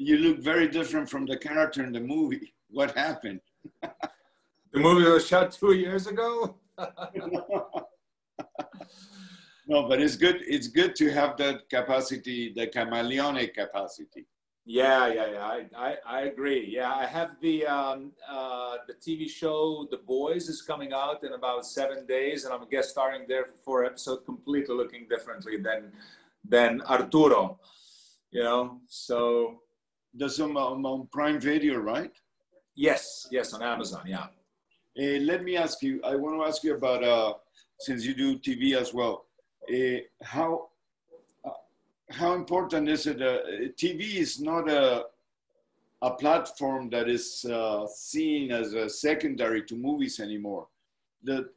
you look very different from the character in the movie. What happened? The movie was shot 2 years ago. No, but it's good. It's good to have that capacity, the chameleonic capacity. Yeah. I agree. Yeah, I have the TV show The Boys is coming out in about 7 days, and I'm guest starring there for 4 episodes, completely looking differently than Arturo. You know, so That's on Prime Video, right? yes, on Amazon. Yeah. Let me ask you. I want to ask you about since you do TV as well. How important is it? TV is not a platform that is seen as a secondary to movies anymore. The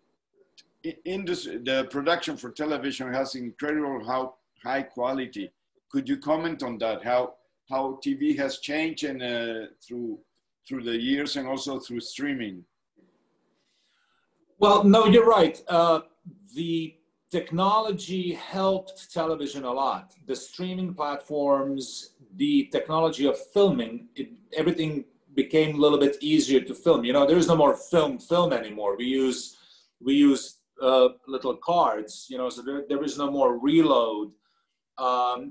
production for television has incredible high quality. Could you comment on that? How TV has changed and through the years and also through streaming? Well, no, you're right. The technology helped television a lot. The streaming platforms, the technology of filming, everything became a little bit easier to film. You know, there is no more film anymore. We use little cards, you know, so there is no more reload.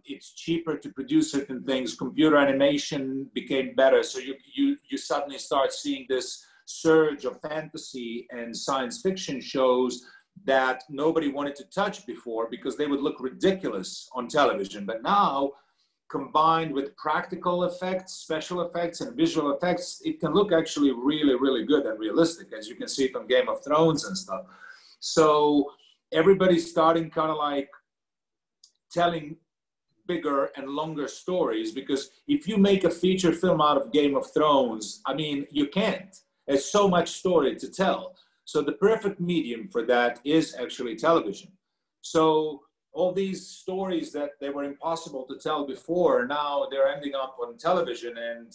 It's cheaper to produce certain things. Computer animation became better. So you suddenly start seeing this surge of fantasy and science fiction shows that nobody wanted to touch before because they would look ridiculous on television. But now, combined with practical effects, special effects, and visual effects, it can look actually really, really good and realistic, as you can see it on Game of Thrones and stuff. So everybody's starting kind of like telling bigger and longer stories, because if you make a feature film out of Game of Thrones, I mean, you can't. There's so much story to tell. So the perfect medium for that is actually television. So all these stories that they were impossible to tell before, now they're ending up on television. And,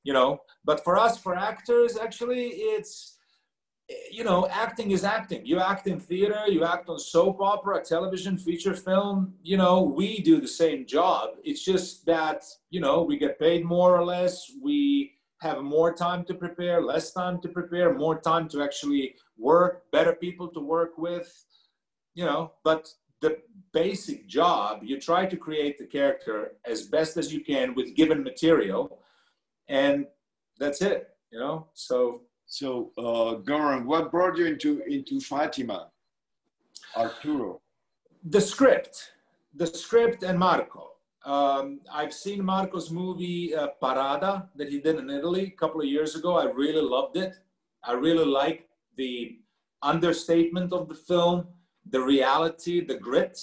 you know, but for us, for actors, actually, it's, you know, acting is acting. You act in theater, you act on soap opera, television, feature film, you know, we do the same job. It's just that, you know, we get paid more or less. We have more time to prepare, less time to prepare, more time to actually work, better people to work with, you know, but the basic job, you try to create the character as best as you can with given material, and that's it, you know, so. So, Goran, what brought you into Fatima, Arturo? The script and Marco. I've seen Marco's movie Parada that he did in Italy a couple of years ago. I really loved it. I really liked the understatement of the film, the reality, the grit.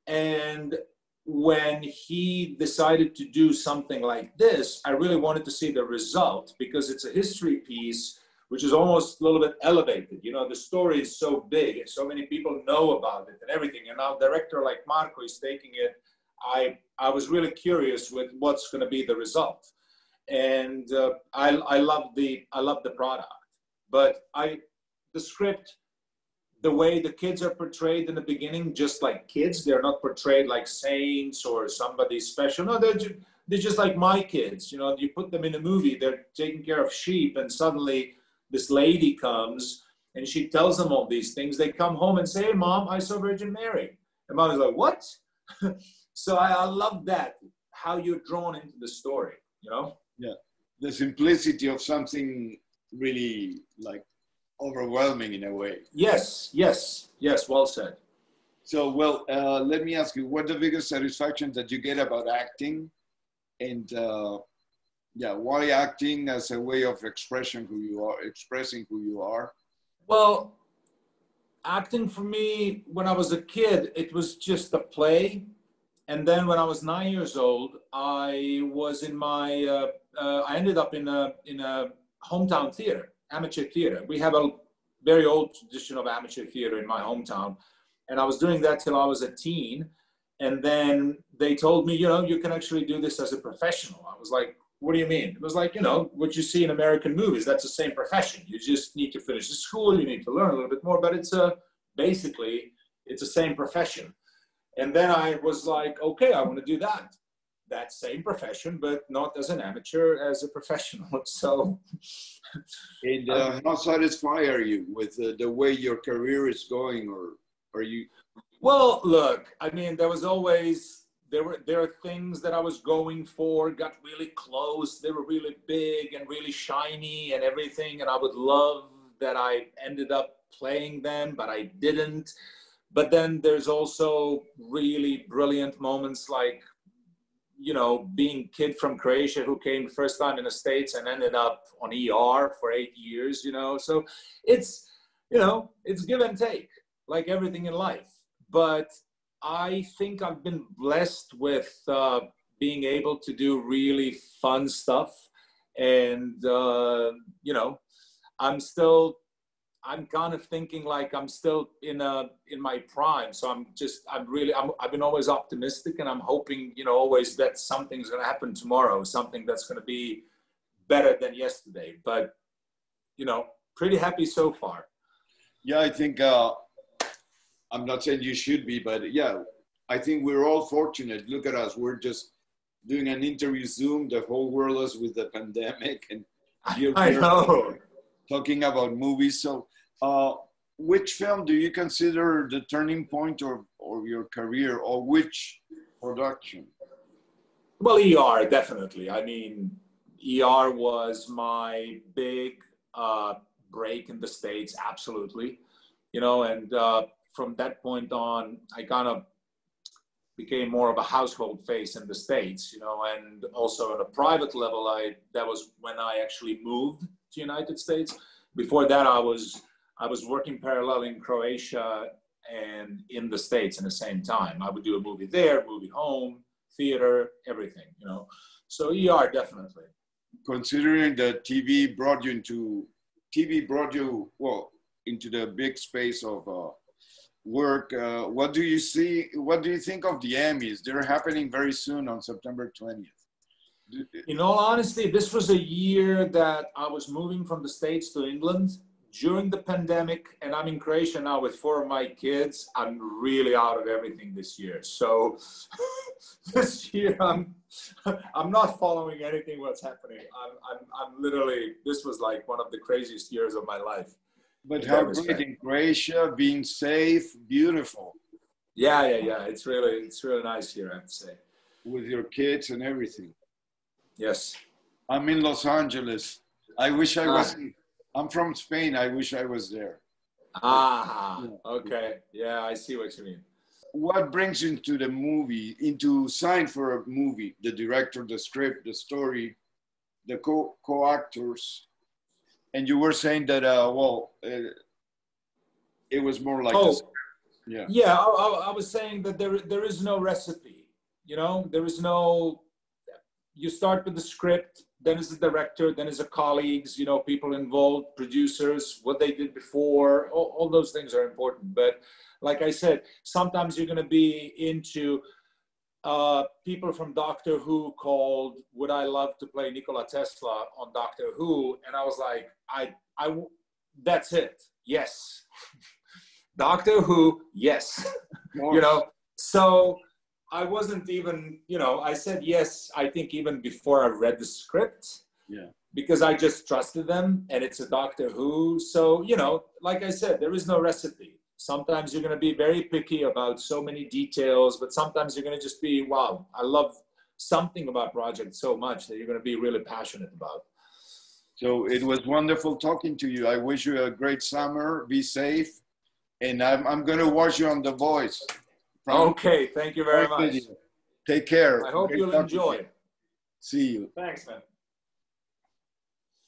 And when he decided to do something like this, I really wanted to see the result, because it's a history piece, which is almost a little bit elevated. You know, the story is so big and so many people know about it and everything. And now a director like Marco is taking it. I was really curious with what's going to be the result, and I love the product. But the script, the way the kids are portrayed in the beginning, just like kids, they're not portrayed like saints or somebody special. No, they're just like my kids. You know, you put them in a movie, they're taking care of sheep, and suddenly this lady comes and she tells them all these things. They come home and say, "Hey, Mom, I saw Virgin Mary." And Mom is like, "What?" So I love that, how you're drawn into the story, you know? Yeah, the simplicity of something really like overwhelming in a way. Yes, well said. So, well, let me ask you, what the biggest satisfaction that you get about acting, and why acting as a way of expressing who you are? Well, acting for me, when I was a kid, it was just a play. And then when I was 9 years old, I was in my, I ended up in a hometown theater, amateur theater. We have a very old tradition of amateur theater in my hometown. And I was doing that till I was a teen. And then they told me, you know, you can actually do this as a professional. I was like, what do you mean? It was like, you know, what you see in American movies, that's the same profession. You just need to finish the school, you need to learn a little bit more, but it's basically, it's the same profession. And then I was like, okay, I want to do that. that same profession, but not as an amateur, as a professional. So, And how satisfied are you with the way your career is going, or are you? well, look, I mean, there are things that I was going for, got really close. They were really big and really shiny and everything. And I would love that I ended up playing them, but I didn't. But then there's also really brilliant moments like, you know, being kid from Croatia who came first time in the States and ended up on ER for 8 years, you know. So it's, you know, it's give and take, like everything in life. But I think I've been blessed with being able to do really fun stuff. And, you know, I'm kind of thinking like I'm still in my prime. So I've been always optimistic, and I'm hoping, you know, always that something's going to happen tomorrow, something that's going to be better than yesterday. But, you know, pretty happy so far. Yeah, I think, I'm not saying you should be, but yeah, I think we're all fortunate. Look at us. We're just doing an interview Zoom. The whole world is with the pandemic, and you're I know. talking about movies. So which film do you consider the turning point of your career, or which production? Well, ER, definitely. I mean, ER was my big break in the States, absolutely. You know, and from that point on, I kind of became more of a household face in the States, you know, and also on a private level, that was when I actually moved to United States. Before that, I was working parallel in Croatia and in the States in the same time. I would do a movie there, movie home, theater, everything, you know. So ER, definitely. Considering that TV brought you, well, into the big space of work, what do you think of the Emmys? They're happening very soon on September 20th. In all honesty, this was a year that I was moving from the States to England during the pandemic, and I'm in Croatia now with 4 of my kids. I'm really out of everything this year. So this year I'm not following anything what's happening. I'm literally, this was like one of the craziest years of my life. But how great in Croatia, being safe, beautiful. Yeah. It's really nice here, I have to say. With your kids and everything. Yes. I'm in Los Angeles. I wish I was. I'm from Spain. I wish I was there. Okay. Yeah, I see what you mean. What brings you into the movie, into sign for a movie? The director, the script, the story, the co-actors. And you were saying that, it was more like this. Yeah. Yeah, I was saying that there is no recipe, you know, there is no, you start with the script, then is the director, then is the colleagues, you know, people involved, producers, what they did before, all those things are important. But like I said, sometimes you're going to be into people from Doctor Who called, would I love to play Nikola Tesla on Doctor Who? And I was like, that's it. Yes. Doctor Who, yes. You know, so I wasn't even, you know, I said yes, I think even before I read the script. Yeah. Because I just trusted them, and it's a Doctor Who. So, you know, like I said, there is no recipe. Sometimes you're going to be very picky about so many details, but sometimes you're going to just be, wow, I love something about project so much that you're going to be really passionate about. So it was wonderful talking to you. I wish you a great summer. Be safe. And I'm going to watch you on The Voice. Okay, thank you very much. Take care. I hope you'll enjoy. See you. Thanks, man.